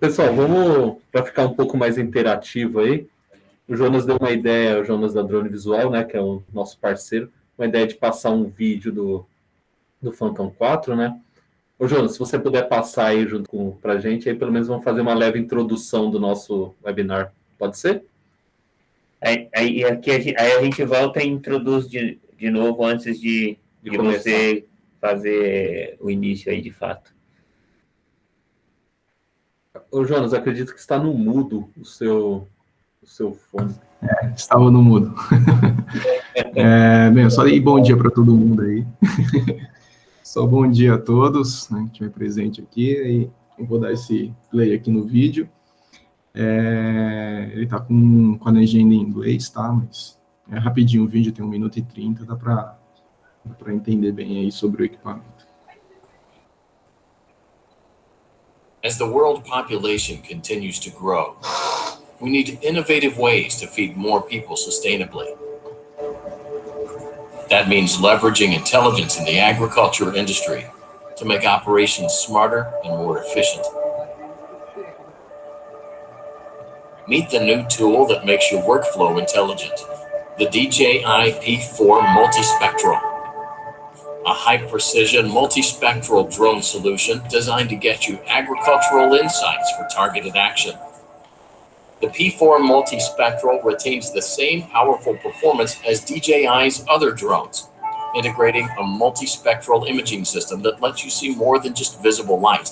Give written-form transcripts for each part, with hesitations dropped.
Pessoal, vamos, para ficar um pouco mais interativo aí, o Jonas deu uma ideia, o Jonas da Drone Visual, né, que é o nosso parceiro, uma ideia de passar um vídeo do Phantom 4, né? Ô, Jonas, se você puder passar aí junto para a gente, aí pelo menos vamos fazer uma leve introdução do nosso webinar. Pode ser? Aí a gente volta e introduz de novo antes de você fazer o início aí de fato. Ô, Jonas, acredito que está no mudo o seu fone. Estava no mudo. Bem, só aí bom dia para todo mundo aí. Só bom dia a todos, né, que estiver presente aqui. E eu vou dar esse play aqui no vídeo. Ele está com a legenda em inglês, tá? Mas é rapidinho o vídeo, tem 1 minuto e 30, dá para entender bem aí sobre o equipamento. As the world population continues to grow, we need innovative ways to feed more people sustainably. That means leveraging intelligence in the agriculture industry to make operations smarter and more efficient. Meet the new tool that makes your workflow intelligent, the DJI P4 Multispectral, a high-precision multispectral drone solution designed to get you agricultural insights for targeted action. The P4 Multispectral retains the same powerful performance as DJI's other drones, integrating a multispectral imaging system that lets you see more than just visible light.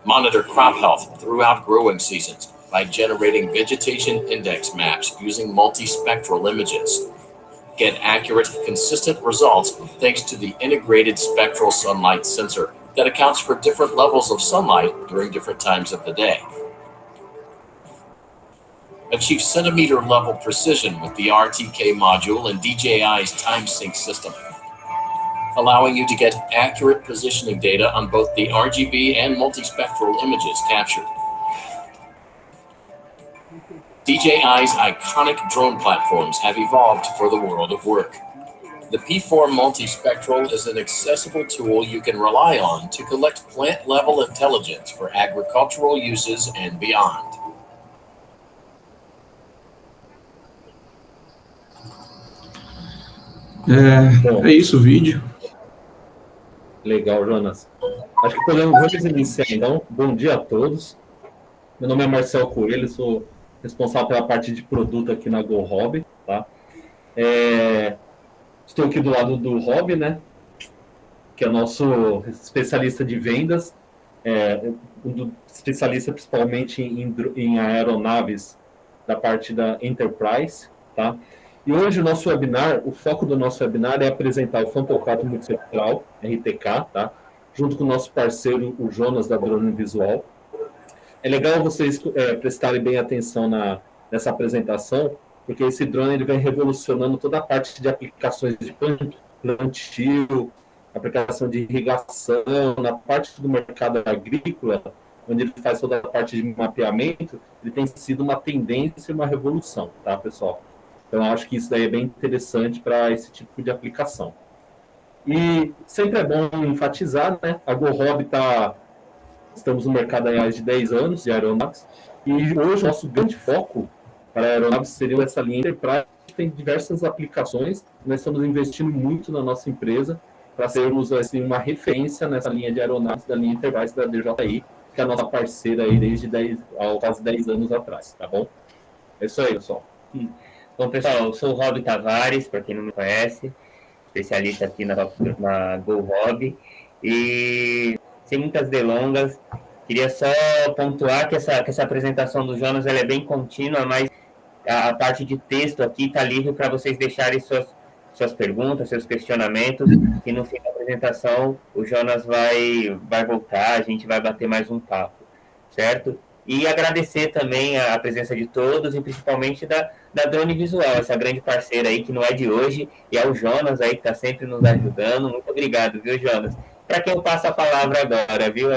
Monitor crop health throughout growing seasons by generating vegetation index maps using multispectral images. Get accurate, consistent results thanks to the integrated spectral sunlight sensor that accounts for different levels of sunlight during different times of the day. Achieve centimeter-level precision with the RTK module and DJI's time-sync system, allowing you to get accurate positioning data on both the RGB and multispectral images captured. DJI's iconic drone platforms have evolved for the world of work. The P4 Multispectral is an accessible tool you can rely on to collect plant-level intelligence for agricultural uses and beyond. É isso o vídeo. Legal, Jonas. Acho que vamos iniciar então. Bom dia a todos. Meu nome é Marcel Coelho, sou responsável pela parte de produto aqui na GoHobby, tá? Estou aqui do lado do Rob, né? Que é nosso especialista de vendas, especialista principalmente em aeronaves da parte da Enterprise, tá? E hoje o foco do nosso webinar é apresentar o Phantom 4 Multispectral, RTK, tá? Junto com o nosso parceiro, o Jonas da Drone Visual. É legal vocês prestarem bem atenção nessa apresentação, porque esse drone ele vem revolucionando toda a parte de aplicações de plantio, aplicação de irrigação, na parte do mercado agrícola, onde ele faz toda a parte de mapeamento, ele tem sido uma tendência e uma revolução, tá, pessoal? Então, eu acho que isso daí é bem interessante para esse tipo de aplicação. E sempre é bom enfatizar, né? A GoHobby estamos no mercado há mais de 10 anos de aeronaves, e hoje o nosso grande foco para aeronaves seria essa linha Enterprise, que tem diversas aplicações. Nós estamos investindo muito na nossa empresa para sermos assim, uma referência nessa linha de aeronaves da linha Enterprise da DJI, que é a nossa parceira aí desde quase 10 anos atrás, tá bom? É isso aí, pessoal. Bom, pessoal, eu sou o Rob Tavares, para quem não me conhece, especialista aqui na GoHobby, e sem muitas delongas, queria só pontuar que essa apresentação do Jonas ela é bem contínua, mas a parte de texto aqui está livre para vocês deixarem suas perguntas, seus questionamentos, e no fim da apresentação o Jonas vai voltar, a gente vai bater mais um papo, certo? E agradecer também a presença de todos, e principalmente da Drone Visual, essa grande parceira aí que não é de hoje, e é o Jonas aí que está sempre nos ajudando. Muito obrigado, viu, Jonas? Para quem eu passo a palavra agora, viu?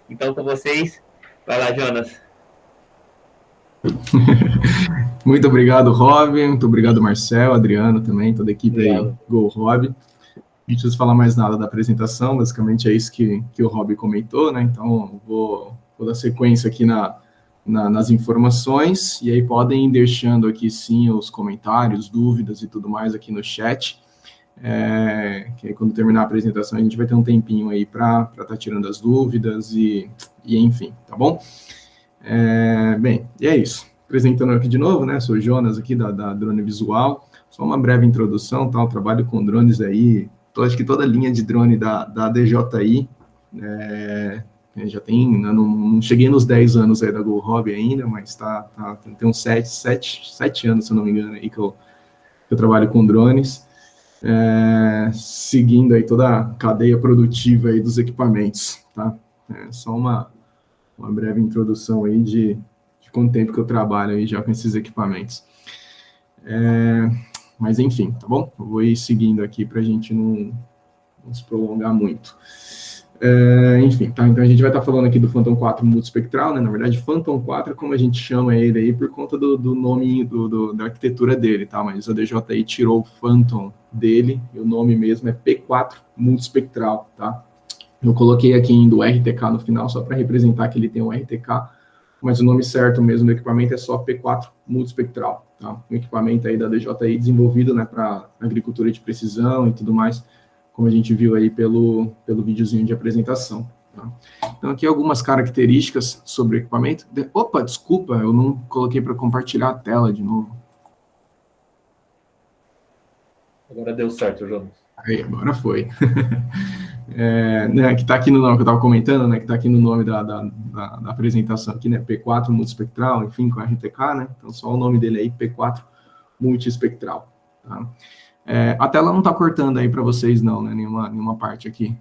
Então, com vocês, vai lá, Jonas. Muito obrigado, Rob. Muito obrigado, Marcel, Adriano também, toda a equipe aí, GoHobby. precisa falar mais nada da apresentação, basicamente é isso que o Rob comentou, né? Então, vou dar sequência aqui nas informações, e aí podem ir deixando aqui, sim, os comentários, dúvidas e tudo mais aqui no chat, que aí quando terminar a apresentação a gente vai ter um tempinho aí para estar tirando as dúvidas e enfim, tá bom? Bem, e é isso. Apresentando aqui de novo, né? Sou o Jonas aqui da Drone Visual. Só uma breve introdução, tá? Eu trabalho com drones aí, acho que toda a linha de drone da DJI, já tem, não cheguei nos 10 anos aí da Go Hobby ainda, mas tem uns 7 anos, se eu não me engano, aí que eu trabalho com drones, seguindo aí toda a cadeia produtiva aí dos equipamentos, tá? Só uma breve introdução aí de quanto tempo que eu trabalho aí já com esses equipamentos. Mas enfim, tá bom? Eu vou ir seguindo aqui para a gente não se prolongar muito. Enfim, tá? Então a gente vai estar falando aqui do Phantom 4 multispectral, né? Na verdade, Phantom 4 é como a gente chama ele aí por conta do nome da arquitetura dele, tá? Mas a DJI tirou o Phantom dele e o nome mesmo é P4 multispectral, tá? Eu coloquei aqui do RTK no final só para representar que ele tem um RTK, mas o nome certo mesmo do equipamento é só P4 multispectral, tá? Um equipamento aí da DJI desenvolvido, né, para agricultura de precisão e tudo mais, como a gente viu aí pelo videozinho de apresentação, tá? Então aqui algumas características sobre o equipamento. Opa, desculpa, eu não coloquei para compartilhar a tela de novo. Agora deu certo, Jonas. Aí, agora foi. Né, que está aqui no nome que eu estava comentando, né, que está aqui no nome da apresentação aqui, né, P4 multispectral, enfim, com RTK, né, então só o nome dele aí, P4 multispectral, tá? A tela não está cortando aí para vocês não, né, nenhuma parte aqui.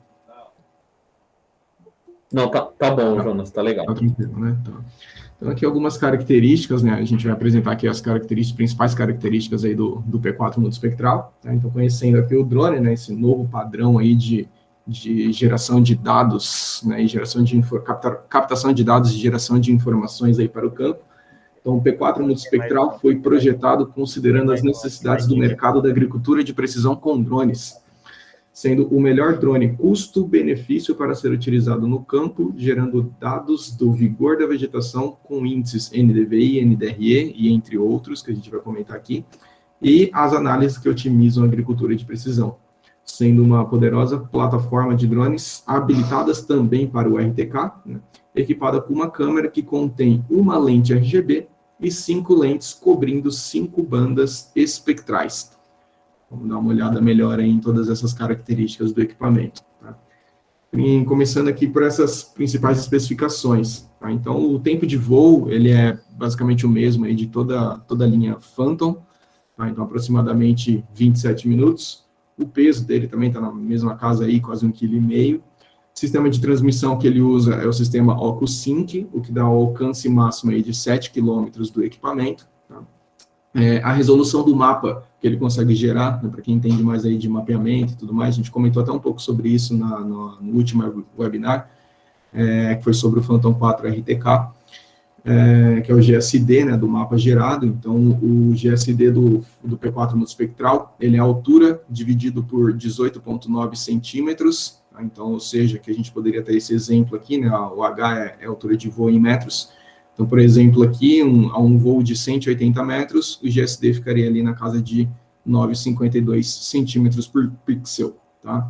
Não, tá bom, Jonas, tá legal. Tá tranquilo, né, tá. Então aqui algumas características, né, a gente vai apresentar aqui as principais características aí do P4 multispectral, tá? Então conhecendo aqui o drone, né, esse novo padrão aí de geração de dados, né, e captação de dados e geração de informações aí para o campo. Então, o P4 multispectral foi projetado considerando as necessidades do mercado da agricultura de precisão com drones, sendo o melhor drone custo-benefício para ser utilizado no campo, gerando dados do vigor da vegetação com índices NDVI, NDRE e entre outros, que a gente vai comentar aqui, e as análises que otimizam a agricultura de precisão, sendo uma poderosa plataforma de drones habilitadas também para o RTK, né, equipada com uma câmera que contém uma lente RGB e 5 lentes cobrindo 5 bandas espectrais. Vamos dar uma olhada melhor aí em todas essas características do equipamento, tá? E começando aqui por essas principais especificações, tá? Então, o tempo de voo, ele é basicamente o mesmo aí de toda a linha Phantom, tá? Então, aproximadamente 27 minutos. O peso dele também está na mesma casa aí, quase 1,5 kg. O sistema de transmissão que ele usa é o sistema OcuSync, o que dá o alcance máximo aí de 7 km do equipamento, tá? A resolução do mapa que ele consegue gerar, né, para quem entende mais aí de mapeamento e tudo mais, a gente comentou até um pouco sobre isso no último webinar, que foi sobre o Phantom 4 RTK, que é o GSD, né, do mapa gerado. Então, o GSD do P4 multispectral, ele é a altura dividido por 18,9 centímetros, tá? Então, ou seja, que a gente poderia ter esse exemplo aqui, né, o H é a altura de voo em metros. Então, por exemplo, aqui, a um voo de 180 metros, o GSD ficaria ali na casa de 9,52 centímetros por pixel, tá?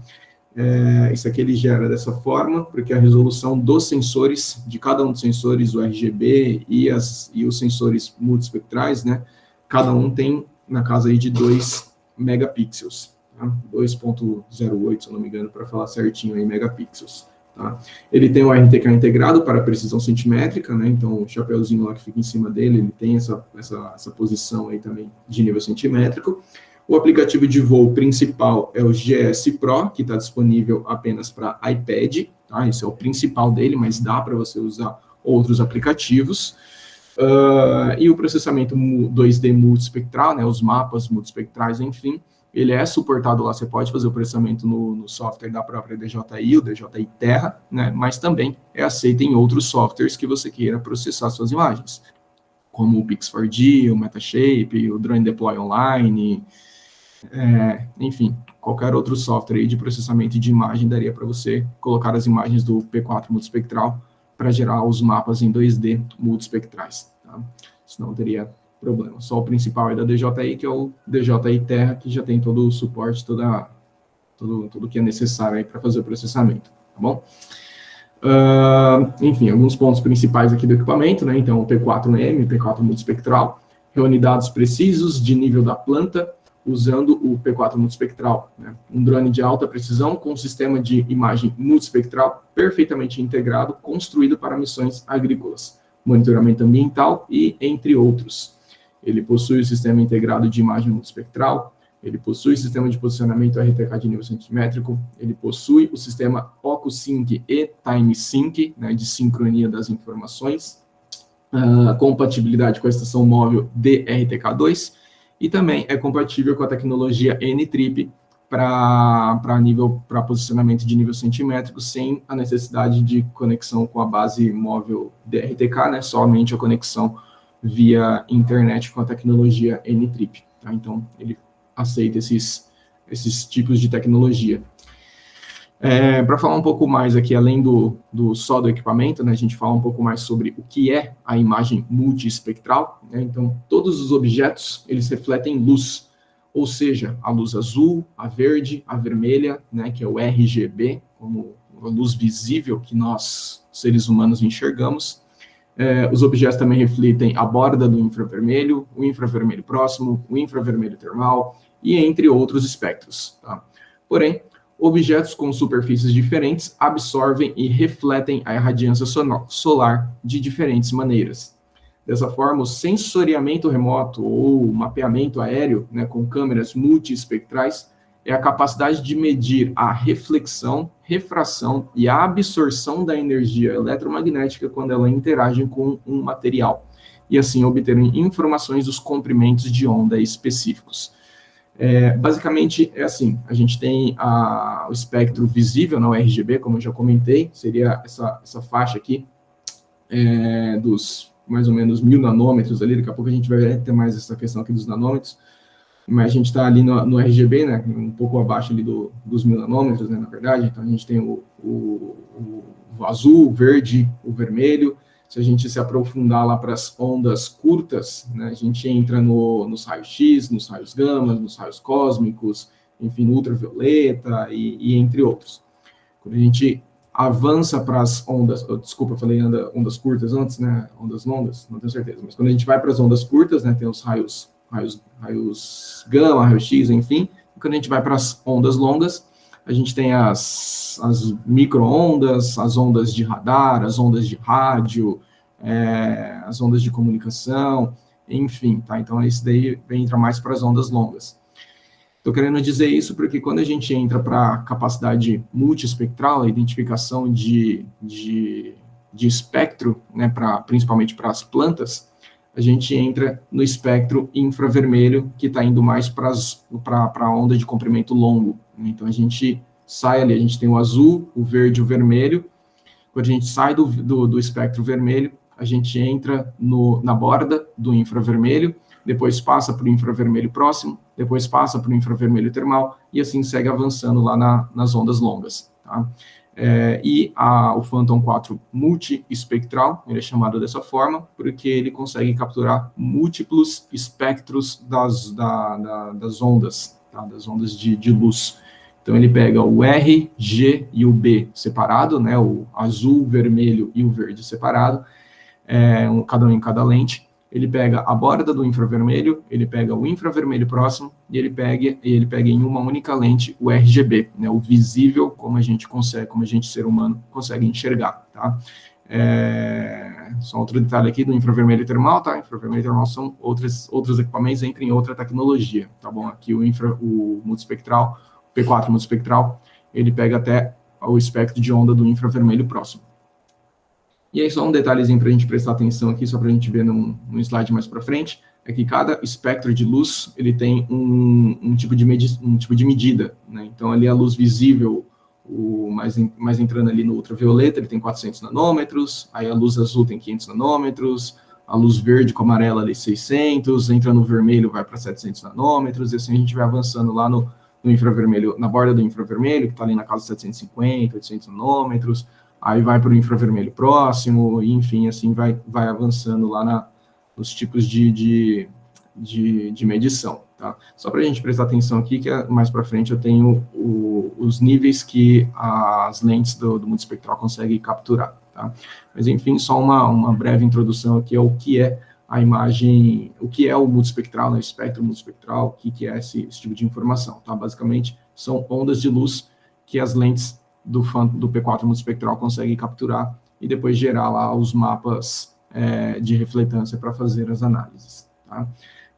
Isso aqui ele gera dessa forma, porque a resolução dos sensores, de cada um dos sensores, o RGB e os sensores multispectrais, né, cada um tem na casa aí de 2 megapixels, tá? 2,08, se eu não me engano, para falar certinho aí, megapixels. Tá? Ele tem o RTK integrado para precisão centimétrica, né? Então o chapeuzinho lá que fica em cima dele, ele tem essa posição aí também de nível centimétrico. O aplicativo de voo principal é o GS Pro, que está disponível apenas para iPad, tá? Esse é o principal dele, mas dá para você usar outros aplicativos. E o processamento 2D multispectral, né? Os mapas multispectrais, enfim, ele é suportado lá, você pode fazer o processamento no software da própria DJI, o DJI Terra, né, mas também é aceito em outros softwares que você queira processar suas imagens, como o Pix4D, o Metashape, o Drone Deploy Online, enfim, qualquer outro software aí de processamento de imagem daria para você colocar as imagens do P4 multispectral para gerar os mapas em 2D multispectrais, tá? Isso não teria problema. Só o principal é da DJI, que é o DJI Terra, que já tem todo o suporte, tudo que é necessário para fazer o processamento, tá bom? Enfim, alguns pontos principais aqui do equipamento, né? Então, o P4M, P4 multispectral, reúne dados precisos de nível da planta, usando o P4 multispectral, né? Um drone de alta precisão com um sistema de imagem multispectral perfeitamente integrado, construído para missões agrícolas, monitoramento ambiental e entre outros. Ele possui o sistema integrado de imagem multispectral, ele possui o sistema de posicionamento RTK de nível centimétrico, ele possui o sistema OcuSync e TimeSync, né, de sincronia das informações, compatibilidade com a estação móvel DRTK2, e também é compatível com a tecnologia N-Trip para posicionamento de nível centimétrico, sem a necessidade de conexão com a base móvel DRTK, né, somente a conexão via internet com a tecnologia N-Trip. Tá? Então, ele aceita esses tipos de tecnologia. Para falar um pouco mais aqui, além só do equipamento, né, a gente fala um pouco mais sobre o que é a imagem multiespectral, né? Então, todos os objetos, eles refletem luz, ou seja, a luz azul, a verde, a vermelha, né, que é o RGB, como a luz visível que nós, seres humanos, enxergamos. Os objetos também refletem a borda do infravermelho, o infravermelho próximo, o infravermelho termal, e entre outros espectros. Tá? Porém, objetos com superfícies diferentes absorvem e refletem a radiância solar de diferentes maneiras. Dessa forma, o sensoriamento remoto ou mapeamento aéreo, né, com câmeras multiespectrais, é a capacidade de medir a reflexão, refração e a absorção da energia eletromagnética quando ela interage com um material, e assim obter informações dos comprimentos de onda específicos. Basicamente, é assim, a gente tem o espectro visível, não, o RGB, como eu já comentei, seria essa faixa aqui, dos mais ou menos 1000 nanômetros ali, daqui a pouco a gente vai ter mais essa questão aqui dos nanômetros, mas a gente está ali no RGB, né, um pouco abaixo ali dos 1000 nanômetros, né, na verdade. Então a gente tem o azul, o verde, o vermelho. Se a gente se aprofundar lá para as ondas curtas, né, a gente entra nos raios X, nos raios gama, nos raios cósmicos, enfim, no ultravioleta e entre outros. Quando a gente avança para as ondas, desculpa, eu falei ondas curtas antes, né, ondas longas, não tenho certeza, mas quando a gente vai para as ondas curtas, né, tem os raios gama, raios X, enfim. E quando a gente vai para as ondas longas, a gente tem as micro-ondas, as ondas de radar, as ondas de rádio, as ondas de comunicação, enfim, tá? Então, isso daí entra mais para as ondas longas. Estou querendo dizer isso porque quando a gente entra para a capacidade multiespectral, a identificação de espectro, né, principalmente para as plantas, a gente entra no espectro infravermelho, que está indo mais para a onda de comprimento longo. Então, a gente sai ali, a gente tem o azul, o verde e o vermelho. Quando a gente sai do espectro vermelho, a gente entra na borda do infravermelho, depois passa para o infravermelho próximo, depois passa para o infravermelho termal, e assim segue avançando lá nas ondas longas. Tá? O Phantom 4 multiespectral, ele é chamado dessa forma, porque ele consegue capturar múltiplos espectros das ondas, tá? Das ondas de luz. Então, ele pega o R, G e o B separado, né? O azul, vermelho e o verde separado, cada um em cada lente. Ele pega a borda do infravermelho, ele pega o infravermelho próximo, e ele pega em uma única lente o RGB, né, o visível, como a gente, ser humano, consegue enxergar, tá? Só outro detalhe aqui do infravermelho termal, tá? Infravermelho termal são outros equipamentos, entram em outra tecnologia, tá bom? Aqui o multispectral, o P4 multispectral, ele pega até o espectro de onda do infravermelho próximo. E aí, só um detalhezinho para a gente prestar atenção aqui, só para a gente ver num slide mais para frente, é que cada espectro de luz, ele tem um tipo de medida, né? Então, ali a luz visível, mais entrando ali no ultravioleta, ele tem 400 nanômetros, aí a luz azul tem 500 nanômetros, a luz verde com amarela ali 600, entra no vermelho, vai para 700 nanômetros, e assim a gente vai avançando lá no infravermelho, na borda do infravermelho, que está ali na casa de 750, 800 nanômetros, aí vai para o infravermelho próximo, e enfim, assim vai avançando lá nos tipos de medição, tá? Só para a gente prestar atenção aqui, que mais para frente eu tenho os níveis que as lentes do multiespectral conseguem capturar, tá? Mas enfim, só uma breve introdução aqui ao que é a imagem, o que é o multiespectral, né, espectro multiespectral, o que é esse tipo de informação, tá? Basicamente, são ondas de luz que as lentes do P4 multiespectral conseguem capturar e depois gerar lá os mapas de refletância para fazer as análises, tá?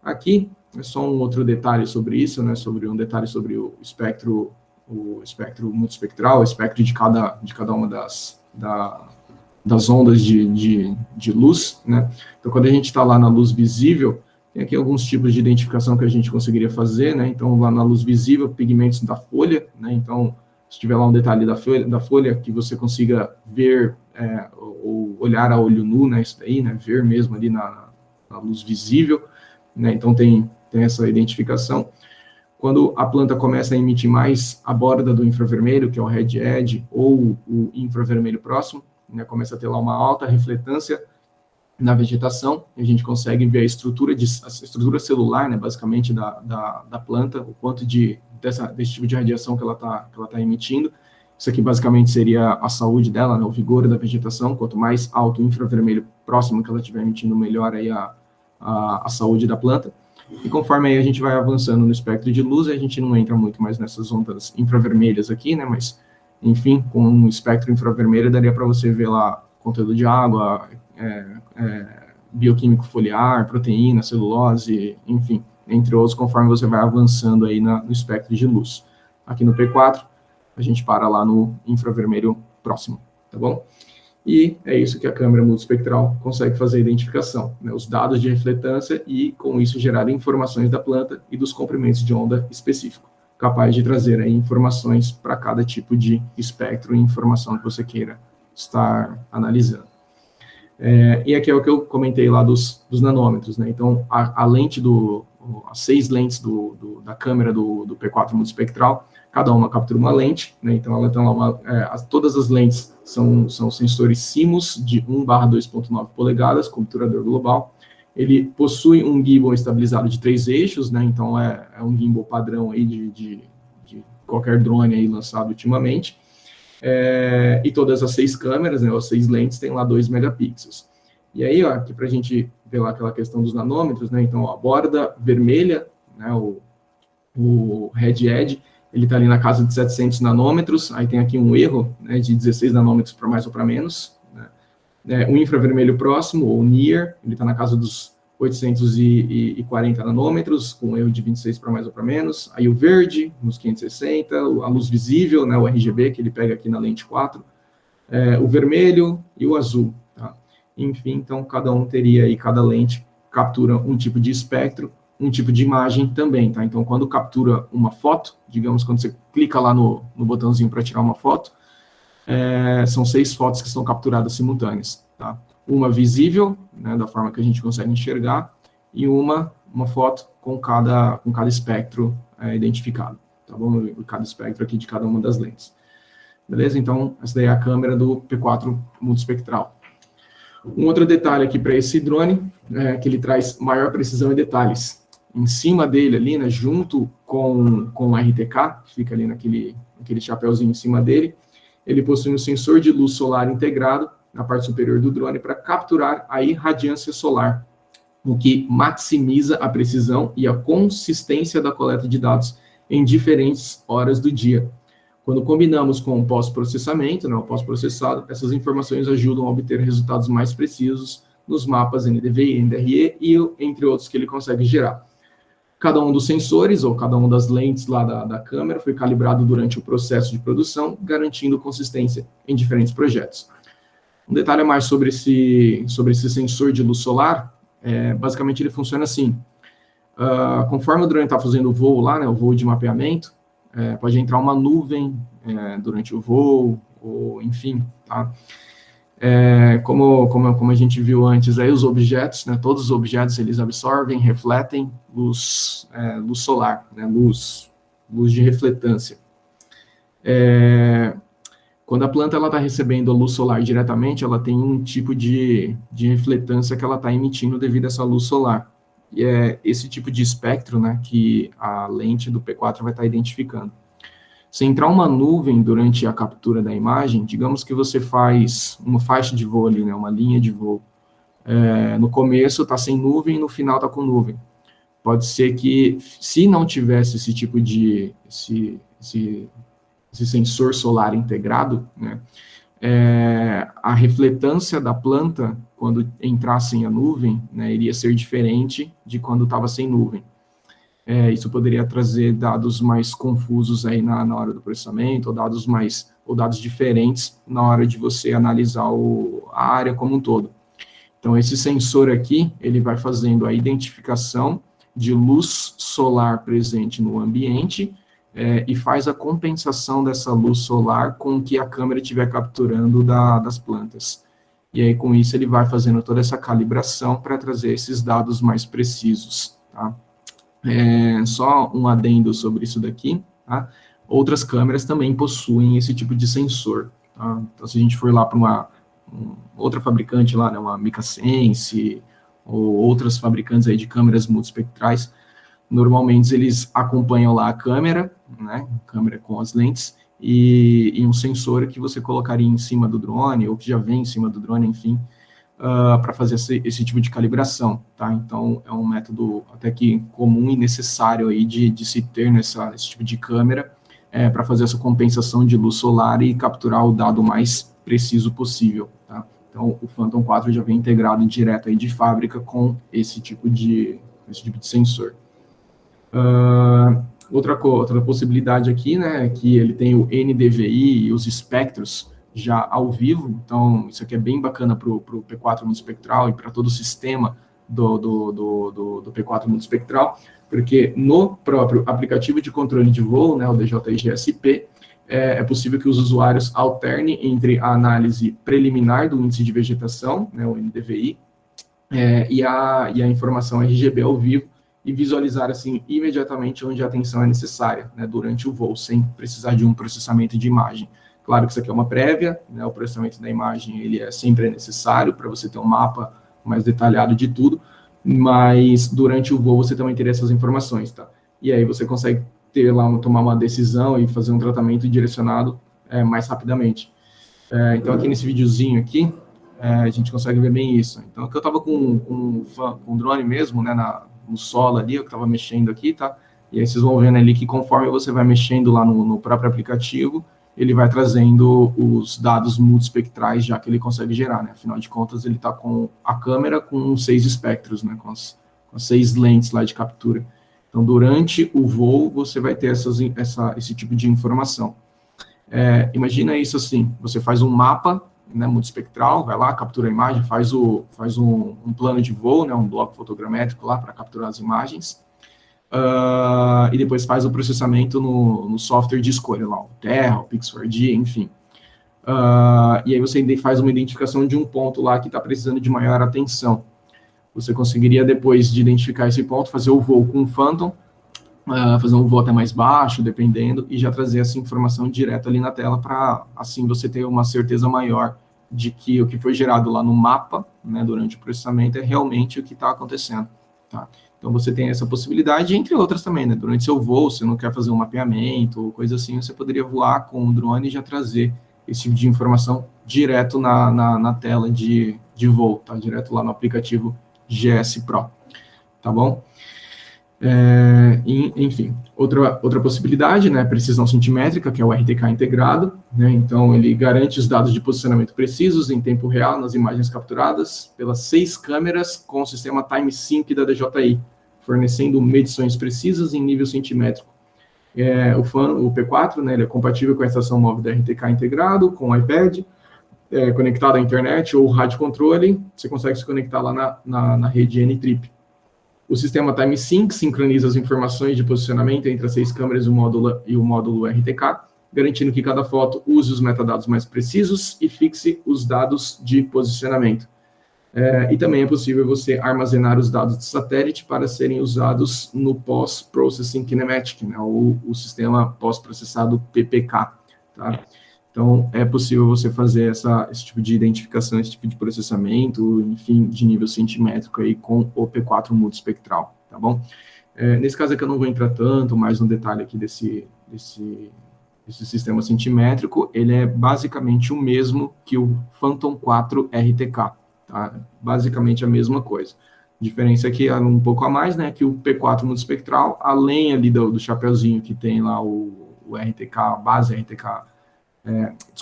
Aqui é só um outro detalhe sobre isso, né, sobre o espectro multiespectral, o espectro de cada uma das ondas de luz, né? Então, quando a gente está lá na luz visível, tem aqui alguns tipos de identificação que a gente conseguiria fazer, né? Então, lá na luz visível, pigmentos da folha, né? Então, se tiver lá um detalhe da folha que você consiga ver ou olhar a olho nu, né? Isso daí, né? Ver mesmo ali na luz visível, né? Então, tem essa identificação. Quando a planta começa a emitir mais a borda do infravermelho, que é o red edge, ou o infravermelho próximo, né, começa a ter lá uma alta refletância na vegetação, e a gente consegue ver a estrutura celular, né, basicamente, da planta, o quanto desse tipo de radiação que ela tá emitindo. Isso aqui, basicamente, seria a saúde dela, né, o vigor da vegetação. Quanto mais alto o infravermelho próximo que ela estiver emitindo, melhor aí a saúde da planta. E conforme aí a gente vai avançando no espectro de luz, a gente não entra muito mais nessas ondas infravermelhas aqui, né, mas enfim, com um espectro infravermelho daria para você ver lá conteúdo de água, bioquímico foliar, proteína, celulose, enfim, entre outros, conforme você vai avançando aí no espectro de luz. Aqui no P4, a gente para lá no infravermelho próximo, tá bom? E é isso que a câmera multiespectral consegue fazer a identificação, né, os dados de refletância e, com isso, gerar informações da planta e dos comprimentos de onda específico, capaz de trazer aí informações para cada tipo de espectro e informação que você queira estar analisando. E aqui é o que eu comentei lá dos nanômetros, né? Então, a lente as 6 lentes da câmera do P4 multiespectral, cada uma captura uma lente, né? Então, ela tem lá todas as lentes são sensores CMOS de 1/2.9 polegadas, compturador global. Ele possui um gimbal estabilizado de 3 eixos, né? Então é um gimbal padrão aí de qualquer drone aí lançado ultimamente. E todas as 6 câmeras, né, as 6 lentes, tem lá 2 megapixels. E aí, ó, aqui para a gente ver lá aquela questão dos nanômetros, né? Então, ó, a borda vermelha, né, o red edge, ele está ali na casa de 700 nanômetros, aí tem aqui um erro, né, de 16 nanômetros para mais ou para menos, né? O infravermelho próximo, ou near, ele está na casa dos 840 nanômetros, com um erro de 26 para mais ou para menos. Aí o verde, nos 560, a luz visível, né, o RGB, que ele pega aqui na lente 4, o vermelho e o azul, tá? Enfim, então cada um teria aí, cada lente captura um tipo de espectro, um tipo de imagem também, tá? Então, quando captura uma foto, digamos, quando você clica lá no botãozinho para tirar uma foto, são 6 fotos que são capturadas simultâneas, tá? Uma visível, né, da forma que a gente consegue enxergar, e uma foto com cada espectro identificado, tá bom? Cada espectro aqui de cada uma das lentes. Beleza? Então, essa daí é a câmera do P4 multiespectral. Um outro detalhe aqui para esse drone é que ele traz maior precisão e detalhes. Em cima dele ali, né, junto com o RTK, que fica ali naquele chapéuzinho em cima dele, ele possui um sensor de luz solar integrado na parte superior do drone para capturar a irradiância solar, o que maximiza a precisão e a consistência da coleta de dados em diferentes horas do dia. Quando combinamos com o pós-processamento, né, o pós-processado, essas informações ajudam a obter resultados mais precisos nos mapas NDVI, NDRE e entre outros que ele consegue gerar. Cada um dos sensores, ou cada uma das lentes lá da câmera, foi calibrado durante o processo de produção, garantindo consistência em diferentes projetos. Um detalhe a mais sobre esse sensor de luz solar, basicamente ele funciona assim. Conforme o drone está fazendo o voo lá, né, o voo de mapeamento, pode entrar uma nuvem durante o voo, ou enfim, tá? Como a gente viu antes, aí os objetos, né, todos os objetos, eles absorvem, refletem luz solar, né, luz luz de refletância. Quando a planta está recebendo a luz solar diretamente, ela tem um tipo de refletância que ela está emitindo devido a essa luz solar. E é esse tipo de espectro, né, que a lente do P4 vai estar identificando. Se entrar uma nuvem durante a captura da imagem, digamos que você faz uma faixa de voo ali, né, uma linha de voo. No começo está sem nuvem, no final está com nuvem. Pode ser que, se não tivesse esse tipo de esse sensor solar integrado, né, a refletância da planta, quando entrasse em a nuvem, né, iria ser diferente de quando estava sem nuvem. Isso poderia trazer dados mais confusos aí na hora do processamento, ou dados diferentes na hora de você analisar a área como um todo. Então, esse sensor aqui, ele vai fazendo a identificação de luz solar presente no ambiente, e faz a compensação dessa luz solar com o que a câmera estiver capturando das plantas. E aí, com isso, ele vai fazendo toda essa calibração para trazer esses dados mais precisos, tá? Só um adendo sobre isso daqui, tá? Outras câmeras também possuem esse tipo de sensor, tá? Então, se a gente for lá para outra fabricante lá, né, uma Micasense, ou outras fabricantes aí de câmeras multispectrais, normalmente eles acompanham lá a câmera, né, câmera com as lentes, e um sensor que você colocaria em cima do drone, ou que já vem em cima do drone, enfim, para fazer esse tipo de calibração, tá? Então, é um método até que comum e necessário aí de se ter nesse tipo de câmera, para fazer essa compensação de luz solar e capturar o dado mais preciso possível, tá? Então, o Phantom 4 já vem integrado direto aí de fábrica com esse tipo de sensor. Outra possibilidade aqui, né, é que ele tem o NDVI e os espectros já ao vivo, então isso aqui é bem bacana para o P4 multispectral e para todo o sistema do P4 multispectral, porque no próprio aplicativo de controle de voo, né, o DJI GSP, é possível que os usuários alternem entre a análise preliminar do índice de vegetação, né, o NDVI, e a informação RGB ao vivo, e visualizar assim imediatamente onde a atenção é necessária, né, durante o voo, sem precisar de um processamento de imagem. Claro que isso aqui é uma prévia, né, o processamento da imagem ele sempre necessário para você ter um mapa mais detalhado de tudo, mas durante o voo você também teria essas informações, tá? E aí você consegue tomar uma decisão e fazer um tratamento direcionado mais rapidamente. Então aqui nesse videozinho aqui, a gente consegue ver bem isso. Então aqui eu estava com um drone mesmo, né, no solo ali, eu estava mexendo aqui, tá? E aí vocês vão vendo ali que conforme você vai mexendo lá no próprio aplicativo, ele vai trazendo os dados multispectrais já que ele consegue gerar, né? Afinal de contas, ele está com a câmera com 6 espectros, né? Com as 6 lentes lá de captura. Então, durante o voo, você vai ter esse tipo de informação. Imagina isso assim, você faz um mapa, né, multispectral, vai lá, captura a imagem, faz um plano de voo, né, um bloco fotogramétrico lá para capturar as imagens, e depois faz o processamento no software de escolha lá, o Terra, o Pix4D, enfim. E aí você faz uma identificação de um ponto lá que está precisando de maior atenção. Você conseguiria, depois de identificar esse ponto, fazer o voo com o Phantom, fazer um voo até mais baixo, dependendo, e já trazer essa informação direto ali na tela para, assim, você ter uma certeza maior de que o que foi gerado lá no mapa, né, durante o processamento, é realmente o que está acontecendo, tá? Então, você tem essa possibilidade, entre outras também, né? Durante seu voo, se não quer fazer um mapeamento ou coisa assim, você poderia voar com o drone e já trazer esse tipo de informação direto na tela de voo, tá? Direto lá no aplicativo GS Pro, tá bom? Enfim, outra possibilidade, né, precisão centimétrica, que é o RTK integrado, né, então ele garante os dados de posicionamento precisos em tempo real nas imagens capturadas pelas 6 câmeras com o sistema Time Sync da DJI, fornecendo medições precisas em nível centimétrico. O P4, né, ele é compatível com a estação móvel da RTK integrado, com o iPad, conectado à internet ou rádio controle, você consegue se conectar lá na rede N-Trip. O sistema Time Sync sincroniza as informações de posicionamento entre as 6 câmeras e o módulo RTK, garantindo que cada foto use os metadados mais precisos e fixe os dados de posicionamento. E também é possível você armazenar os dados de satélite para serem usados no Post-Processing Kinematic, né, o sistema pós-processado PPK, tá? Então, é possível você fazer esse tipo de identificação, esse tipo de processamento, enfim, de nível centimétrico aí com o P4 multiespectral, tá bom? Nesse caso aqui eu não vou entrar tanto mais no detalhe aqui desse sistema centimétrico, ele é basicamente o mesmo que o Phantom 4 RTK, tá? Basicamente a mesma coisa. A diferença aqui é um pouco a mais, né, que o P4 multiespectral, além ali do chapeuzinho que tem lá o RTK, a base RTK,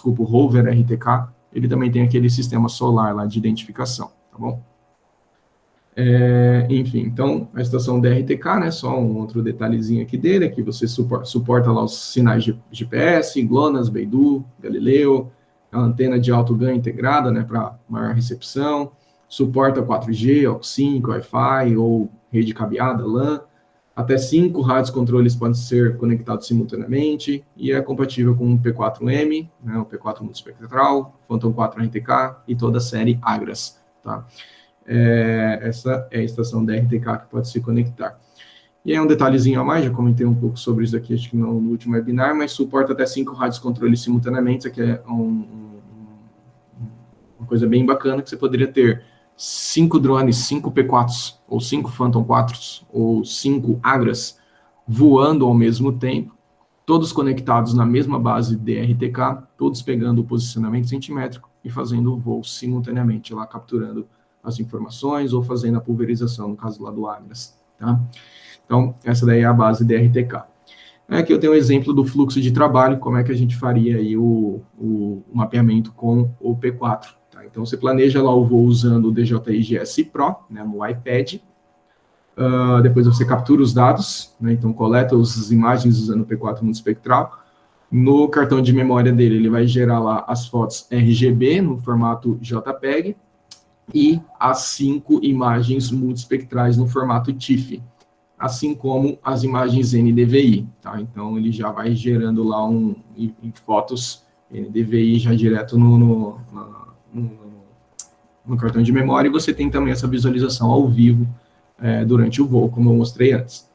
o rover RTK, ele também tem aquele sistema solar lá de identificação, tá bom? Enfim, então, a estação DRTK, né, só um outro detalhezinho aqui dele, é que você suporta lá os sinais de GPS, GLONASS, Beidou, Galileu, a antena de alto ganho integrada, né, para maior recepção, suporta 4G, AUX5, Wi-Fi ou rede cabeada, LAN, até 5 rádios controles podem ser conectados simultaneamente, e é compatível com o P4M, né, o P4 multiespectral, Phantom 4 RTK e toda a série Agras, tá? Essa é a estação da RTK que pode se conectar. E aí um detalhezinho a mais, já comentei um pouco sobre isso aqui, acho que no último webinar, mas suporta até 5 rádios controle simultaneamente, isso aqui é uma coisa bem bacana, que você poderia ter 5 drones, 5 P4s, ou 5 Phantom 4s, ou 5 Agras, voando ao mesmo tempo, todos conectados na mesma base DRTK, todos pegando o posicionamento centimétrico e fazendo o voo simultaneamente, lá capturando as informações ou fazendo a pulverização, no caso lá do Agras, tá? Então, essa daí é a base DRTK. Aqui eu tenho um exemplo do fluxo de trabalho, como é que a gente faria aí o mapeamento com o P4. Tá? Então, você planeja lá o voo usando o DJI GS Pro, né, no iPad. Depois você captura os dados, né, então coleta as imagens usando o P4 multiespectral. No cartão de memória dele, ele vai gerar lá as fotos RGB no formato JPEG e as 5 imagens multiespectrais no formato TIFF, assim como as imagens NDVI, tá? Então, ele já vai gerando lá em fotos NDVI já direto no cartão de memória, e você tem também essa visualização ao vivo durante o voo, como eu mostrei antes.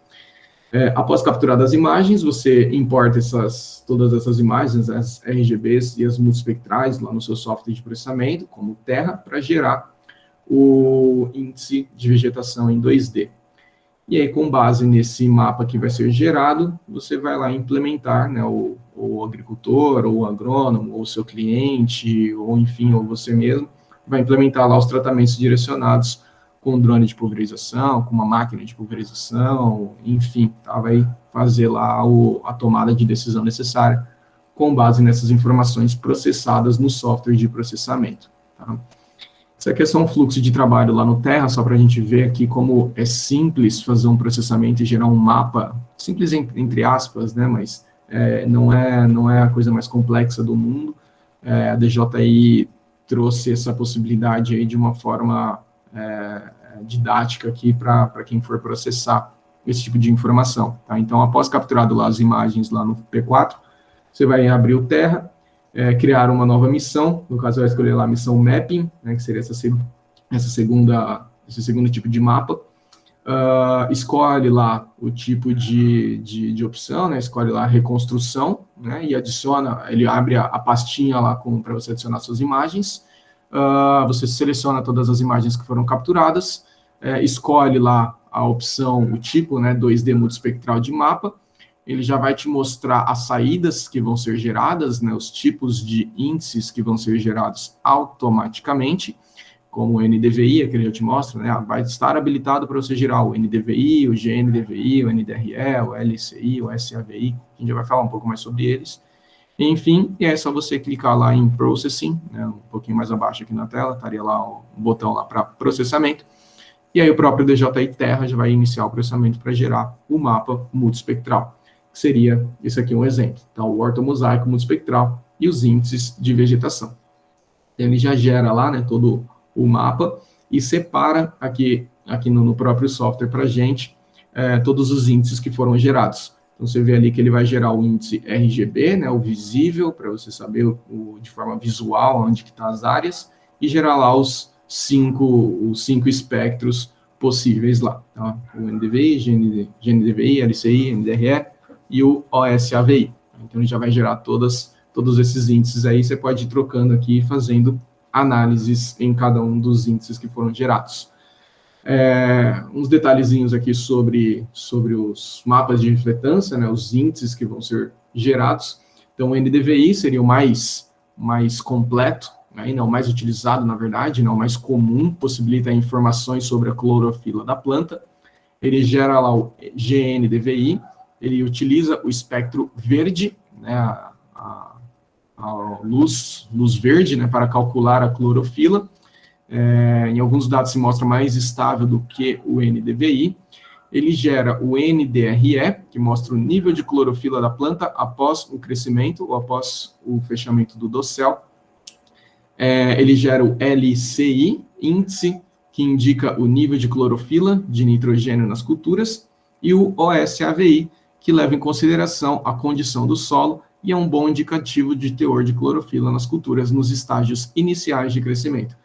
Após capturar as imagens, você importa todas essas imagens, as RGBs e as multiespectrais, lá no seu software de processamento, como Terra, para gerar o índice de vegetação em 2D. E aí, com base nesse mapa que vai ser gerado, você vai lá implementar, né, o agricultor, ou o agrônomo, ou o seu cliente, ou enfim, ou você mesmo, vai implementar lá os tratamentos direcionados com drone de pulverização, com uma máquina de pulverização, enfim, tá? Vai fazer lá a tomada de decisão necessária com base nessas informações processadas no software de processamento, tá? Isso aqui é só um fluxo de trabalho lá no Terra, só para a gente ver aqui como é simples fazer um processamento e gerar um mapa, simples entre aspas, né, mas não é a coisa mais complexa do mundo. A DJI trouxe essa possibilidade aí de uma forma didática aqui para quem for processar esse tipo de informação, tá? Então, após capturado lá as imagens lá no P4, você vai abrir o Terra, criar uma nova missão, no caso vai escolher lá a missão Mapping, né, que seria esse segundo tipo de mapa, escolhe lá o tipo de opção, né, escolhe lá a reconstrução, né, e adiciona, ele abre a pastinha lá para você adicionar suas imagens, você seleciona todas as imagens que foram capturadas, escolhe lá a opção, o tipo, né, 2D multiespectral de mapa, ele já vai te mostrar as saídas que vão ser geradas, né, os tipos de índices que vão ser gerados automaticamente, como o NDVI, que ele já te mostra, né, vai estar habilitado para você gerar o NDVI, o GNDVI, o NDRE, o LCI, o SAVI, a gente já vai falar um pouco mais sobre eles. Enfim, e é só você clicar lá em Processing, né, um pouquinho mais abaixo aqui na tela, estaria lá um botão lá para processamento, e aí o próprio DJI Terra já vai iniciar o processamento para gerar o mapa multiespectral, que seria, esse aqui é um exemplo, tá? O ortomosaico multiespectral e os índices de vegetação. Ele já gera lá, né, todo o mapa e separa aqui no próprio software para a gente todos os índices que foram gerados. Então, você vê ali que ele vai gerar o índice RGB, né, o visível, para você saber de forma visual onde que estão as áreas, e gerar lá os os 5 espectros possíveis lá, tá? O NDVI, GNDVI, LCI, NDRE e o OSAVI. Então, ele já vai gerar todos esses índices aí, você pode ir trocando aqui, fazendo análises em cada um dos índices que foram gerados. Uns detalhezinhos aqui sobre os mapas de refletância, né, os índices que vão ser gerados. Então, o NDVI seria o mais completo, né, o mais utilizado, na verdade, o mais comum, possibilita informações sobre a clorofila da planta. Ele gera lá o GNDVI, ele utiliza o espectro verde, né, a luz verde, né, para calcular a clorofila. Em alguns dados se mostra mais estável do que o NDVI. Ele gera o NDRE, que mostra o nível de clorofila da planta após o crescimento ou após o fechamento do dossel. Ele gera o LCI, índice, que indica o nível de clorofila de nitrogênio nas culturas, e o OSAVI, que leva em consideração a condição do solo e é um bom indicativo de teor de clorofila nas culturas nos estágios iniciais de crescimento.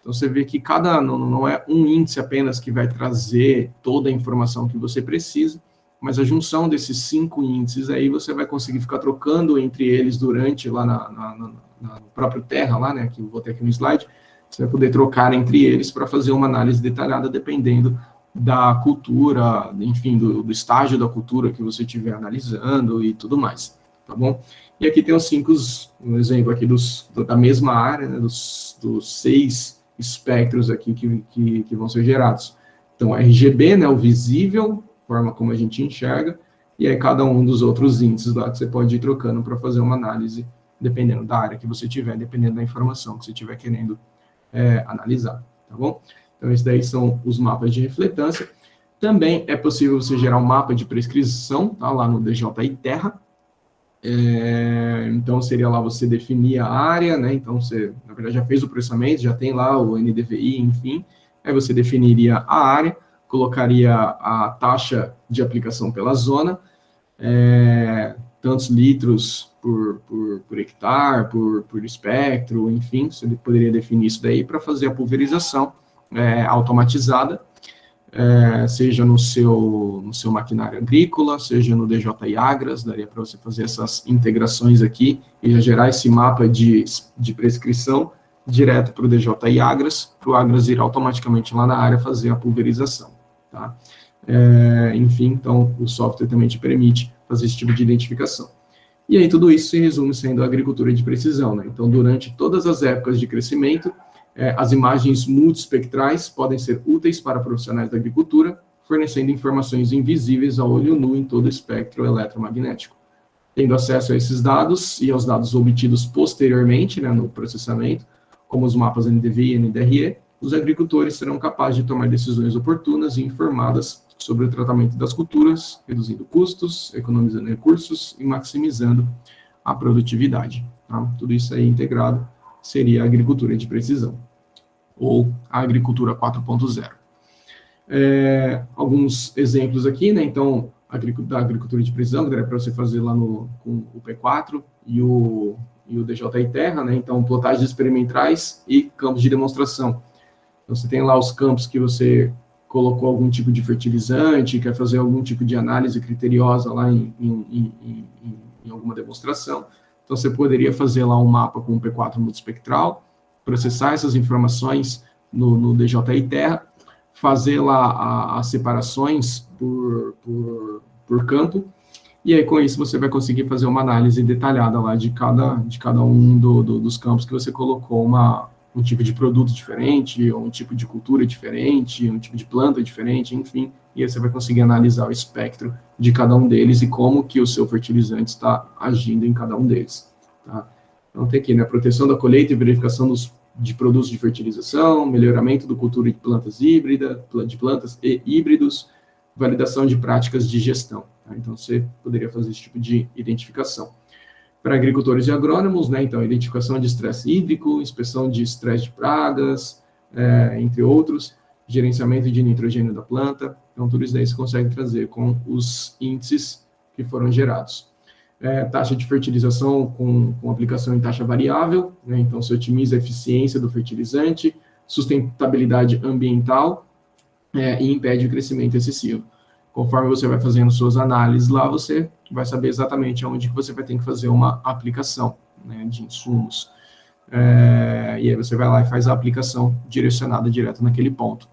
Então, você vê que não é um índice apenas que vai trazer toda a informação que você precisa, mas a junção desses 5 índices aí, você vai conseguir ficar trocando entre eles durante, lá no próprio Terra, lá, né, que eu botei aqui no slide, você vai poder trocar entre eles para fazer uma análise detalhada, dependendo da cultura, enfim, do estágio da cultura que você estiver analisando e tudo mais, tá bom? E aqui tem um exemplo aqui da mesma área, né, dos 6 espectros aqui que vão ser gerados. Então, RGB, né, o visível, forma como a gente enxerga, e aí cada um dos outros índices lá que você pode ir trocando para fazer uma análise, dependendo da área que você tiver, dependendo da informação que você estiver querendo analisar, tá bom? Então, esses daí são os mapas de refletância. Também é possível você gerar um mapa de prescrição, tá, lá no DJI Terra. Então, seria lá você definir a área, né? Então, você, na verdade, já fez o processamento, já tem lá o NDVI, enfim. Aí você definiria a área, colocaria a taxa de aplicação pela zona, tantos litros por hectare, por espectro, enfim, você poderia definir isso daí para fazer a pulverização automatizada, seja no seu maquinário agrícola, seja no DJI Agras, daria para você fazer essas integrações aqui e já gerar esse mapa de prescrição direto para o DJI Agras, para o Agras ir automaticamente lá na área fazer a pulverização, tá? Enfim, então, o software também te permite fazer esse tipo de identificação. E aí, tudo isso se resume sendo a agricultura de precisão, né? Então, durante todas as épocas de crescimento, as imagens multiespectrais podem ser úteis para profissionais da agricultura, fornecendo informações invisíveis ao olho nu em todo o espectro eletromagnético. Tendo acesso a esses dados e aos dados obtidos posteriormente, né, no processamento, como os mapas NDVI e NDRE, os agricultores serão capazes de tomar decisões oportunas e informadas sobre o tratamento das culturas, reduzindo custos, economizando recursos e maximizando a produtividade, tá? Tudo isso aí integrado seria a agricultura de precisão, ou a agricultura 4.0. Alguns exemplos aqui, né? Então, da agricultura de precisão, que daria para você fazer lá com o P4 e o DJI Terra, né? Então, plotagens experimentais e campos de demonstração. Então, você tem lá os campos que você colocou algum tipo de fertilizante, quer fazer algum tipo de análise criteriosa lá em alguma demonstração. Então, você poderia fazer lá um mapa com o P4 multiespectral, processar essas informações no DJI Terra, fazer lá as separações por campo, e aí com isso você vai conseguir fazer uma análise detalhada lá de cada um dos campos que você colocou um tipo de produto diferente, ou um tipo de cultura diferente, um tipo de planta diferente, enfim, e aí você vai conseguir analisar o espectro de cada um deles e como que o seu fertilizante está agindo em cada um deles, tá? Então tem aqui, né, proteção da colheita e verificação de produtos de fertilização, melhoramento da cultura de plantas e híbridos, validação de práticas de gestão, tá? Então você poderia fazer esse tipo de identificação. Para agricultores e agrônomos, né, então, identificação de estresse hídrico, inspeção de estresse de pragas, entre outros, gerenciamento de nitrogênio da planta. Então, tudo isso daí você consegue trazer com os índices que foram gerados. Taxa de fertilização com aplicação em taxa variável, né, então, você otimiza a eficiência do fertilizante, sustentabilidade ambiental e impede o crescimento excessivo. Conforme você vai fazendo suas análises lá, você vai saber exatamente onde que você vai ter que fazer uma aplicação, né, de insumos. E aí você vai lá e faz a aplicação direcionada direto naquele ponto.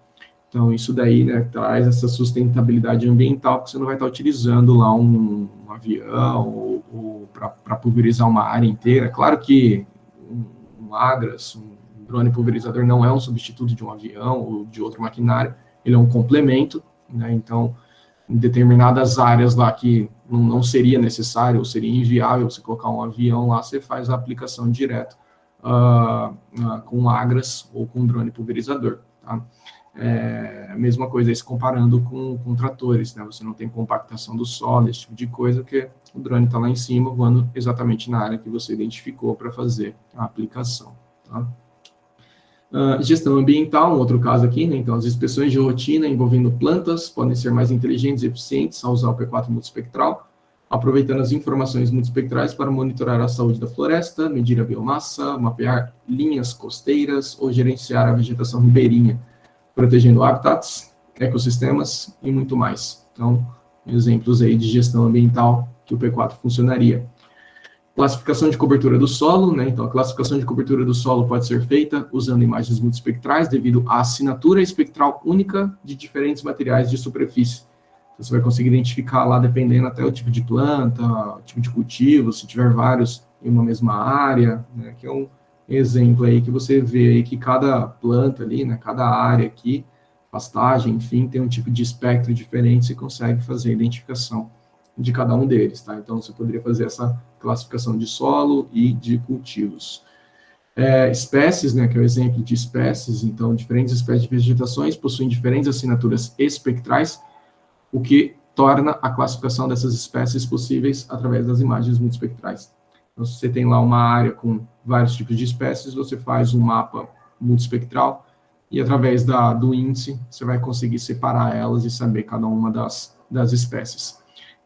Então, isso daí, né, traz essa sustentabilidade ambiental, que você não vai estar utilizando lá um avião ou para pulverizar uma área inteira. Claro que um Agras, um drone pulverizador não é um substituto de um avião ou de outro maquinário, ele é um complemento, né, então, em determinadas áreas lá que não seria necessário ou seria inviável você colocar um avião lá, você faz a aplicação direto com Agras ou com drone pulverizador, tá? A mesma coisa se comparando com tratores, né? Você não tem compactação do solo, esse tipo de coisa, porque o drone está lá em cima, voando exatamente na área que você identificou para fazer a aplicação, tá? Gestão ambiental, um outro caso aqui, né? Então, as inspeções de rotina envolvendo plantas podem ser mais inteligentes e eficientes ao usar o P4 multispectral, aproveitando as informações multispectrais para monitorar a saúde da floresta, medir a biomassa, mapear linhas costeiras ou gerenciar a vegetação ribeirinha, protegendo habitats, ecossistemas e muito mais. Então, exemplos aí de gestão ambiental que o P4 funcionaria. Classificação de cobertura do solo, né? Então, a classificação de cobertura do solo pode ser feita usando imagens multispectrais devido à assinatura espectral única de diferentes materiais de superfície. Então, você vai conseguir identificar lá, dependendo até o tipo de planta, o tipo de cultivo, se tiver vários em uma mesma área, né? Que é um exemplo aí que você vê aí que cada planta ali, né? Cada área aqui, pastagem, enfim, tem um tipo de espectro diferente, você consegue fazer a identificação de cada um deles, tá? Então, você poderia fazer essa classificação de solo e de cultivos. Espécies, né, que é o exemplo de espécies, então, diferentes espécies de vegetações possuem diferentes assinaturas espectrais, o que torna a classificação dessas espécies possíveis através das imagens multispectrais. Então, se você tem lá uma área com vários tipos de espécies, você faz um mapa multispectral e, através do índice, você vai conseguir separar elas e saber cada uma das espécies.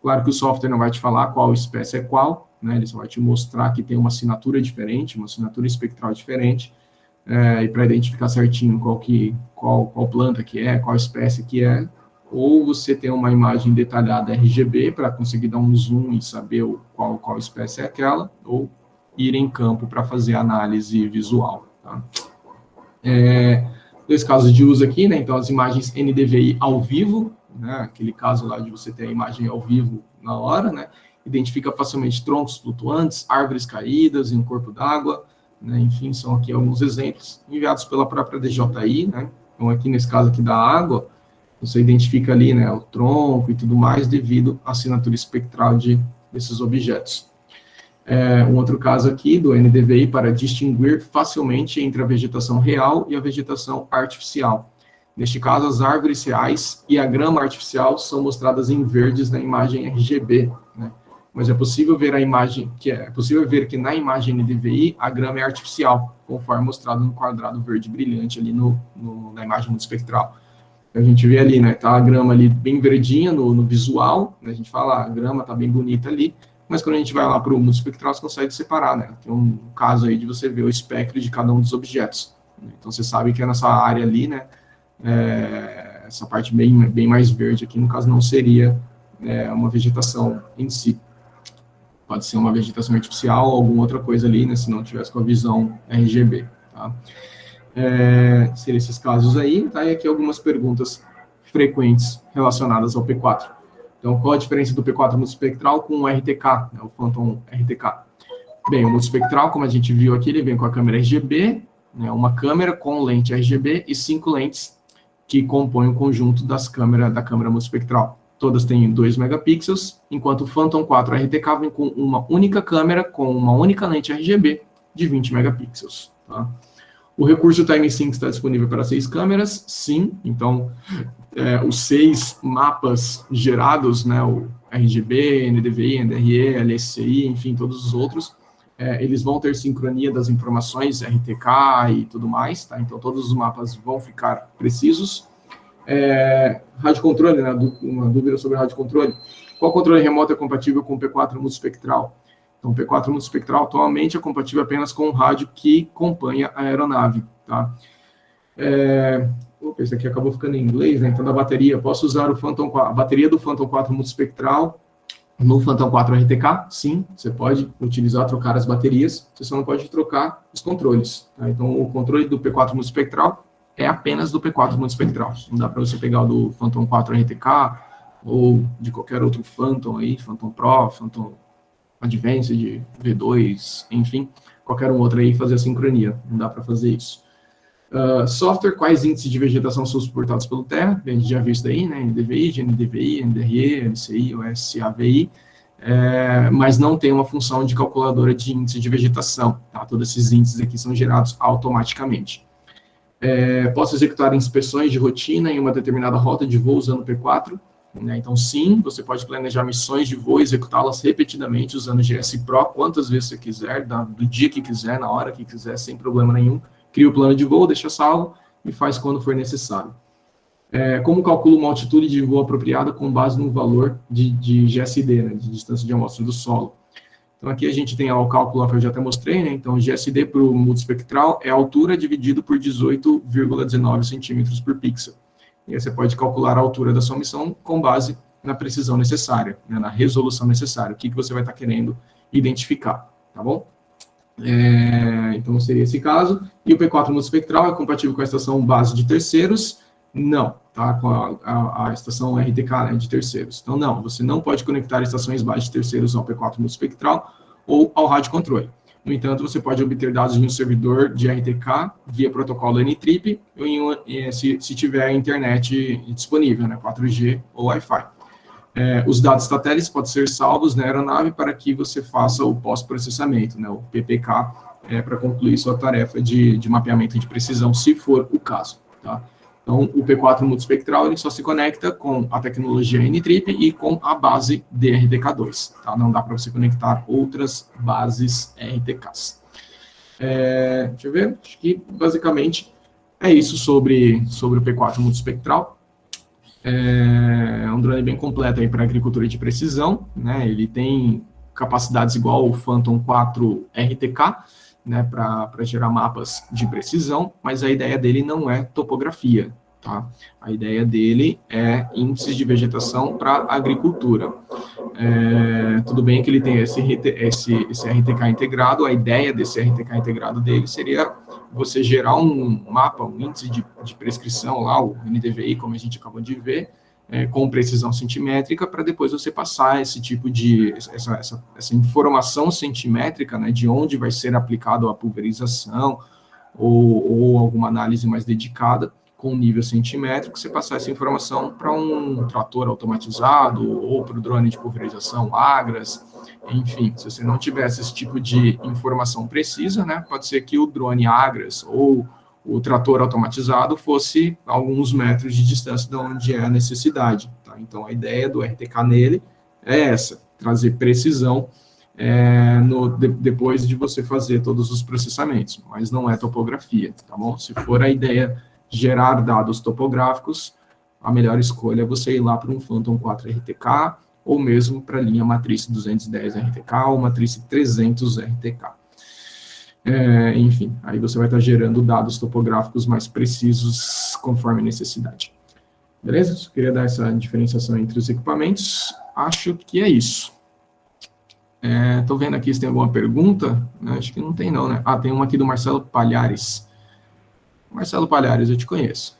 Claro que o software não vai te falar qual espécie é qual, né? Ele só vai te mostrar que tem uma assinatura diferente, uma assinatura espectral diferente, e para identificar certinho qual planta que é, qual espécie que é, ou você tem uma imagem detalhada RGB para conseguir dar um zoom e saber qual espécie é aquela, ou ir em campo para fazer análise visual, tá? Dois casos de uso aqui, né? Então, as imagens NDVI ao vivo, né? Aquele caso lá de você ter a imagem ao vivo na hora, né? Identifica facilmente troncos flutuantes, árvores caídas em um corpo d'água, né? Enfim, são aqui alguns exemplos enviados pela própria DJI, né? Então, aqui nesse caso aqui da água, você identifica ali, né, o tronco e tudo mais devido à assinatura espectral desses objetos. Um outro caso aqui do NDVI para distinguir facilmente entre a vegetação real e a vegetação artificial. Neste caso, as árvores reais e a grama artificial são mostradas em verdes na imagem RGB, né? Mas é possível ver que na imagem NDVI a grama é artificial, conforme mostrado no quadrado verde brilhante ali na imagem multispectral. A gente vê ali, né, tá a grama ali bem verdinha no visual, né, a gente fala, a grama tá bem bonita ali, mas quando a gente vai lá para o multispectral, você consegue separar, né? Tem um caso aí de você ver o espectro de cada um dos objetos. Então, você sabe que é nessa área ali, né, essa parte bem mais verde aqui, no caso, não seria uma vegetação em si. Pode ser uma vegetação artificial ou alguma outra coisa ali, né, se não tivesse com a visão RGB, tá? Seriam esses casos aí, tá? E aqui algumas perguntas frequentes relacionadas ao P4. Então, qual a diferença do P4 multispectral com o RTK, né, o Phantom RTK? Bem, o multispectral, como a gente viu aqui, ele vem com a câmera RGB, né, uma câmera com lente RGB e 5 lentes que compõem o conjunto da câmera multispectral. Todas têm 2 megapixels, enquanto o Phantom 4 RTK vem com uma única câmera com uma única lente RGB de 20 megapixels, tá? O recurso TimeSync está disponível para 6 câmeras, sim. Então, os 6 mapas gerados, né, o RGB, NDVI, NDRE, LSCI, enfim, todos os outros, eles vão ter sincronia das informações, RTK e tudo mais, tá? Então, todos os mapas vão ficar precisos. Rádio controle, né, uma dúvida sobre rádio controle. Qual controle remoto é compatível com o P4 multispectral? Então, o P4 multispectral atualmente é compatível apenas com o rádio que acompanha a aeronave, tá? Opa, esse aqui acabou ficando em inglês, né? Então, da bateria, posso usar a bateria do Phantom 4 multispectral no Phantom 4 RTK? Sim, você pode utilizar, trocar as baterias, você só não pode trocar os controles. Tá? Então, o controle do P4 multispectral é apenas do P4 multispectral. Não dá para você pegar o do Phantom 4 RTK ou de qualquer outro Phantom aí, Phantom Pro, Phantom Advanced, V2, enfim, qualquer um outro aí fazer a sincronia. Não dá para fazer isso. Software, quais índices de vegetação são suportados pelo Terra? A gente já viu isso daí, né? NDVI, GNDVI, NDRE, LCI, OSAVI, mas não tem uma função de calculadora de índice de vegetação. Tá? Todos esses índices aqui são gerados automaticamente. Posso executar inspeções de rotina em uma determinada rota de voo usando o P4? Né? Então, sim, você pode planejar missões de voo e executá-las repetidamente usando o GS Pro quantas vezes você quiser, do dia que quiser, na hora que quiser, sem problema nenhum. Cria o plano de voo, deixa salvo e faz quando for necessário. Como calcula uma altitude de voo apropriada com base no valor de GSD, né, de distância de amostra do solo? Então, aqui a gente tem o cálculo que eu já até mostrei, né? Então, o GSD para o multispectral é a altura dividido por 18,19 centímetros por pixel. E aí você pode calcular a altura da sua missão com base na precisão necessária, né, na resolução necessária, o que você vai estar querendo identificar, tá bom? Então, seria esse caso. E o P4 multispectral é compatível com a estação base de terceiros? Não, tá? Com a estação RTK, né, de terceiros. Então, não, você não pode conectar estações base de terceiros ao P4 multispectral ou ao rádio controle. No entanto, você pode obter dados em um servidor de RTK via protocolo N-Trip se tiver internet disponível, né, 4G ou Wi-Fi. Os dados satélites podem ser salvos na aeronave para que você faça o pós-processamento, né, o PPK, para concluir sua tarefa de mapeamento de precisão, se for o caso. Tá? Então, o P4 multispectral ele só se conecta com a tecnologia N-Trip e com a base DRTK2. Tá? Não dá para você conectar outras bases RTKs. Deixa eu ver, acho que basicamente é isso sobre o P4 multispectral. É um drone bem completo para agricultura de precisão, né? Ele tem capacidades igual ao Phantom 4 RTK, né, para gerar mapas de precisão, mas a ideia dele não é topografia, tá? A ideia dele é índices de vegetação para agricultura. Tudo bem que ele tem esse RTK integrado, a ideia desse RTK integrado dele seria você gerar um mapa, um índice de prescrição lá, o NDVI, como a gente acabou de ver, com precisão centimétrica, para depois você passar esse tipo de, essa informação centimétrica, né, de onde vai ser aplicado a pulverização, ou alguma análise mais dedicada, com nível centimétrico, você passar essa informação para um trator automatizado, ou para o drone de pulverização Agras, enfim, se você não tivesse esse tipo de informação precisa, né, pode ser que o drone Agras ou o trator automatizado fosse alguns metros de distância de onde é a necessidade. Tá? Então, a ideia do RTK nele é essa, trazer precisão depois de você fazer todos os processamentos, mas não é topografia, tá bom? Se for a ideia gerar dados topográficos, a melhor escolha é você ir lá para um Phantom 4 RTK, ou mesmo para a linha Matrice 210 RTK ou Matrice 300 RTK. Enfim, aí você vai estar gerando dados topográficos mais precisos conforme a necessidade. Beleza? Só queria dar essa diferenciação entre os equipamentos. Acho que é isso. Estou vendo aqui se tem alguma pergunta. Acho que não tem não, né? Tem uma aqui do Marcelo Palhares. Marcelo Palhares, eu te conheço.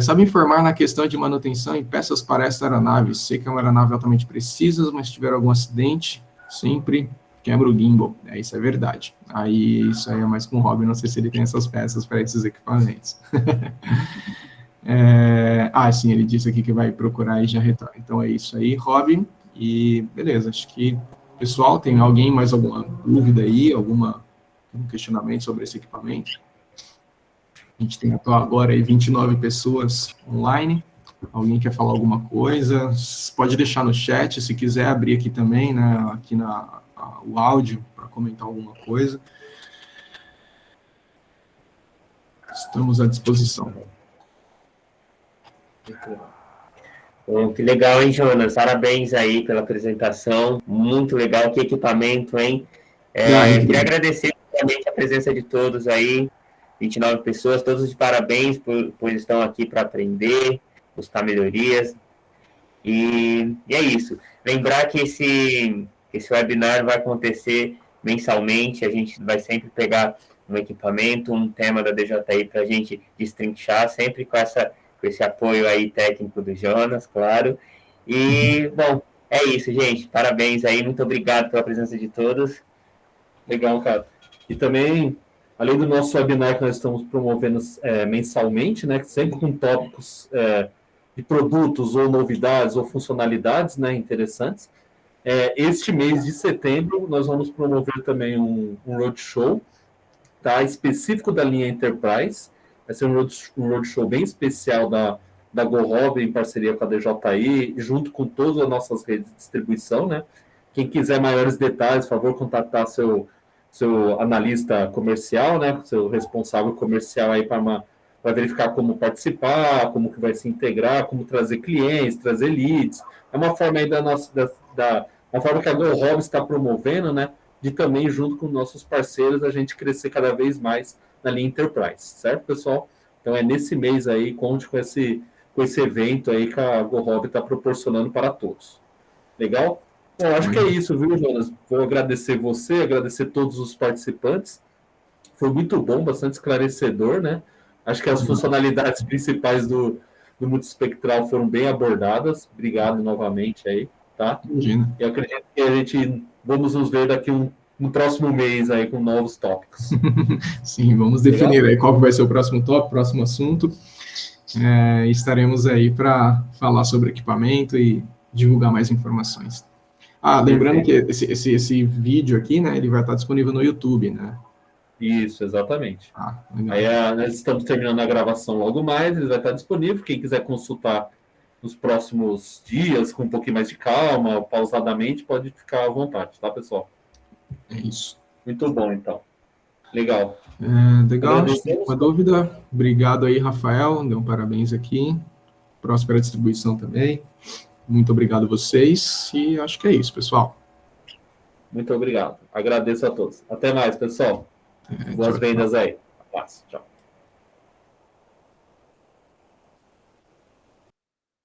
Sabe informar na questão de manutenção e peças para esta aeronave? Sei que é uma aeronave altamente precisa, mas se tiver algum acidente, sempre quebra o gimbal. Isso é verdade. Isso aí é mais com o Robin, não sei se ele tem essas peças para esses equipamentos. Sim, ele disse aqui que vai procurar e já retorna. Então é isso aí, Robin. E beleza, acho que, pessoal, tem alguém mais alguma dúvida aí, algum questionamento sobre esse equipamento? A gente tem até agora aí 29 pessoas online. Alguém quer falar alguma coisa? Pode deixar no chat, se quiser abrir aqui também, né, aqui o áudio para comentar alguma coisa. Estamos à disposição. Bom, que legal, hein, Jonas? Parabéns aí pela apresentação. Muito legal, que equipamento, hein? Queria agradecer a presença de todos aí. 29 pessoas, todos de parabéns, pois estão aqui para aprender, buscar melhorias. E é isso. Lembrar que esse webinar vai acontecer mensalmente, a gente vai sempre pegar um equipamento, um tema da DJI para a gente destrinchar, sempre com esse apoio aí técnico do Jonas, claro. E, bom, é isso, gente. Parabéns aí, muito obrigado pela presença de todos. Legal, cara. E também, além do nosso webinar que nós estamos promovendo mensalmente, né, sempre com tópicos de produtos ou novidades ou funcionalidades, né, interessantes, este mês de setembro nós vamos promover também um roadshow, tá, específico da linha Enterprise. Vai ser um roadshow bem especial da GoHobby em parceria com a DJI, junto com todas as nossas redes de distribuição, né? Quem quiser maiores detalhes, por favor, contatar seu analista comercial, né? Seu responsável comercial aí para verificar como participar, como que vai se integrar, como trazer clientes, trazer leads. É uma forma aí uma forma que a GoHobby está promovendo, né? De também, junto com nossos parceiros, a gente crescer cada vez mais na linha Enterprise, certo, pessoal? Então, nesse mês aí, conte com esse evento aí que a GoHobby está proporcionando para todos. Legal? Bom, acho que é isso, viu, Jonas? Vou agradecer você, agradecer todos os participantes. Foi muito bom, bastante esclarecedor, né? Acho que as funcionalidades principais do multispectral foram bem abordadas. Obrigado novamente aí, tá? Imagina. E eu acredito que a gente vamos nos ver daqui no próximo mês aí com novos tópicos. Sim, vamos definir aí qual vai ser o próximo tópico, próximo assunto. Estaremos aí para falar sobre equipamento e divulgar mais informações. Lembrando que esse vídeo aqui, né, ele vai estar disponível no YouTube, né? Isso, exatamente. Legal. Aí nós estamos terminando a gravação logo mais, ele vai estar disponível. Quem quiser consultar nos próximos dias, com um pouquinho mais de calma, pausadamente, pode ficar à vontade, tá, pessoal? É isso. Muito bom, então. Legal. Legal, uma dúvida? Obrigado aí, Rafael, deu um parabéns aqui. Próspera distribuição também. Muito obrigado a vocês, e acho que é isso, pessoal. Muito obrigado. Agradeço a todos. Até mais, pessoal. Boas vendas aí. Abraço. Tchau.